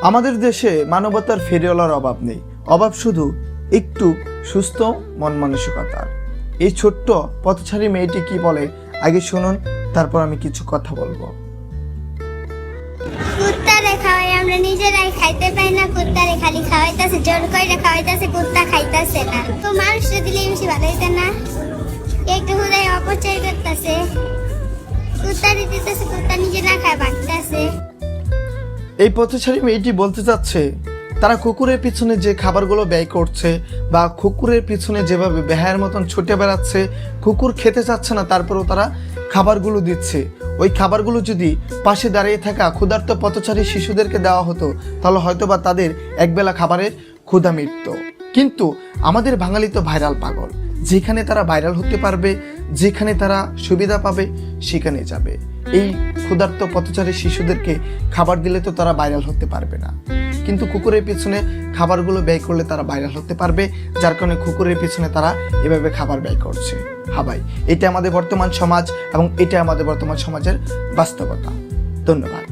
আমাদের দেশে মানবতার ফেরিওয়ালার অভাব নেই, অভাব শুধু একটু সুস্থ মন মানসিকতার। এই ছোট্ট পথচারী মেয়েটি কি বলে আগে শুনুন, তারপর আমি কিছু কথা বলবো। কুত্তারে খাওয়াই আমরা নিজেরাই খাইতে পাই না, কুত্তারে খালি খাওয়াইতাছে, জোর করে খাওয়াইতাছে, কুত্তা খাইতাছে না। তো মানুষটা দিলে বেশি ভালো হইতো না? একটু হুদায় অপচয় করতেছে, কুত্তারে দিতেছে, কুত্তা নিজে না খায় ভাগতেছে। এই পথচারী মেয়েটি বলতে চাচ্ছে তারা কুকুরের পিছনে যে খাবারগুলো ব্যয় করছে বা কুকুরের পিছনে যেভাবে বেহায়ের মতন ছুটে বেড়াচ্ছে, কুকুর খেতে চাচ্ছে না তারপরেও তারা খাবারগুলো দিচ্ছে। ওই খাবারগুলো যদি পাশে দাঁড়িয়ে থাকা ক্ষুধার্ত পথচারী শিশুদেরকে দেওয়া হতো তাহলে হয়তোবা তাদের একবেলা খাবারের ক্ষুধা মিটত। কিন্তু আমাদের বাঙালি তো ভাইরাল পাগল, যেখানে তারা ভাইরাল হতে পারবে, যেখানে তারা সুবিধা পাবে সেখানে যাবে। এই ক্ষুধার্ত পথচারী শিশুদেরকে খাবার দিলে তো তারা ভাইরাল হতে পারবে না, কিন্তু কুকুরের পিছনে খাবারগুলো ব্যয় করলে তারা ভাইরাল হতে পারবে, যার কারণে কুকুরের পিছনে তারা এভাবে খাবার ব্যয় করছে। হ্যাঁ ভাই, এটা আমাদের বর্তমান সমাজ এবং এটা আমাদের বর্তমান সমাজের বাস্তবতা। ধন্যবাদ।